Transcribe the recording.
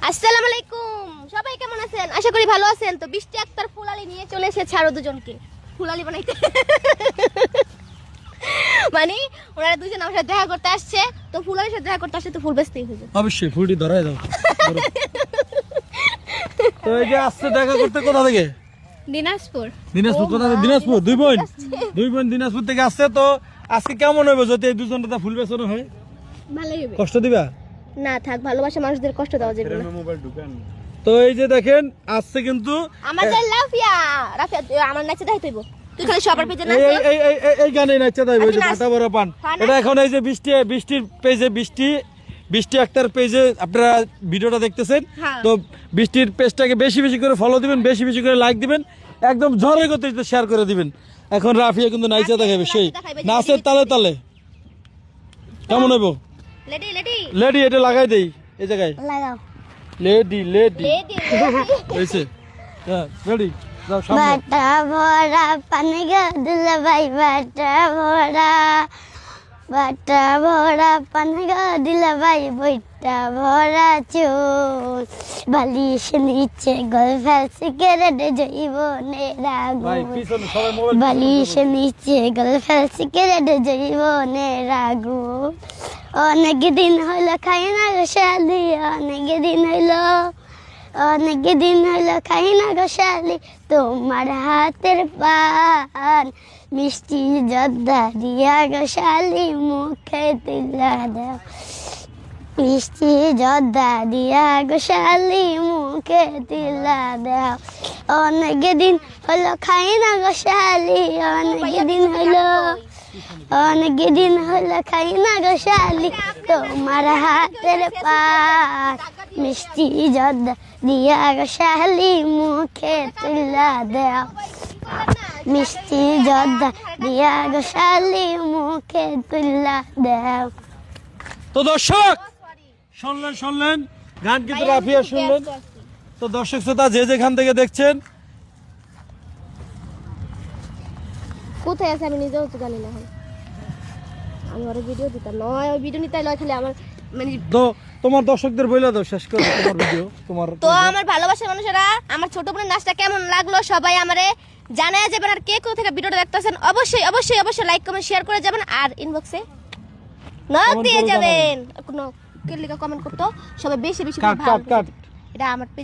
আসসালামু আলাইকুম, সবাই কেমন আছেন? আশা করি ভালো আছেন। তো বৃষ্টি আক্তার ফুলালি নিয়ে চলে এসেছে আরো দুজনকে ফুলালি বানাইতে। মানে ওনারা দুজন আমার সাথে দেখা করতে আসছে, তো ফুলালির সাথে দেখা করতে আসছে, তো ফুল বেচতেই হবে। অবশ্যই ফুলটি ধরাই দাও। তো এই যে আসছে দেখা করতে কোথা থেকে? দিনাজপুর। দিনাজপুর কোথা থেকে? দিনাজপুর দুই বোন দিনাজপুর থেকে আসছে। তো আজকে কেমন হবে যদি এই দুজনটা ফুল বেচানো হয়? ভালোই হবে। কষ্ট দিবা না থাক, ভালোবাসা মানুষদের কষ্ট দেওয়া যাবে না। তো এই যে দেখেন আসছে কিন্তু আমাদের লাফিয়া রাফিয়া আমার নাচে দেখাই তুইব, তুই খালি সবার পেজে নাচ। এই গানে নাচা দেয় ওই যে নাচ। বাটা বড় পান। হ্যাঁ, নাচ। এটা এখন এই যে বৃষ্টির পেজে বৃষ্টি একটার পেজে আপনারা ভিডিওটা দেখতেছেন। হ্যাঁ। তো বৃষ্টির পেজটাকে বেশি বেশি করে ফলো দিবেন, বেশি বেশি করে লাইক দিবেন, একদম ঝড়ের গতিতে শেয়ার করে দিবেন। এখন রাফিয়া কিন্তু নাচা দেখাবে, সেই নাচের তালে তালে। কেমন হইব? লেডি লেডি লেডি এটা লাগাই দেই এই জায়গায়। লাগাও। লেডি লেডি লেডি হইছে। হ্যাঁ রেডি যাও সামনে। বাটা ভরা পানি গা দিলে ভাই বাটা ভরা পানি গা দিলে ভাই বইটা ভরা চুল বালিশ নিচে গলফেল সিগারেট জৈবনের ভাই আগুন পিছনে সবাই মোবাইল বালিশ নিচে গলফেল সিগারেট জৈবনের আগুন অনেক দিন হইলো খাই না গো শালি অনেক দিন হইলো খাই না গো শালি তোমার হাতের পান মিষ্টি জর্দা দিয়া গো শালি মুখে তুলা দাও মিষ্টি জর্দা দিয়া গো শালি মুখে তুলা দাও অনেক দিন হইলো খাই না গো শালি অনেক দিন হইলো খাই না গো শালি তোমার হাতের পান মিষ্টি জর্দা দিয়া গো শালি মুখে তুলা দাও মিষ্টি জর্দা দিয়া গো শালি মুখে তুলা দাও। তো দর্শক শুনলেন গান কিন্তু রাফিয়া শুনলেন। তো দর্শক শ্রোতা যে যেখান থেকে দেখছেন, কোথায় আছে আমি নিজেও তো জানি না। আমি ওর ভিডিও দিতাম নয়, ওই ভিডিও নিতে লয় খালি আমার মানে। তো তোমার দর্শকদের বইলা দাও শেষ করে তোমার ভিডিও তোমার। তো আমার ভালোবাসার মানুষেরা আমার ছোট বোনের নাচটা কেমন লাগলো সবাই আমারে জানায় যাবেন। আর কে কোথা থেকে ভিডিওটা দেখতেছেন অবশ্যই অবশ্যই অবশ্যই লাইক কমেন্ট শেয়ার করে যাবেন, আর ইনবক্সে নক Comment দিয়ে করে যাবেন। কোনো কে লিখা কমেন্ট করতো সবাই বেশি বেশি করে কাট ভালো কাট কাট এটা আমার page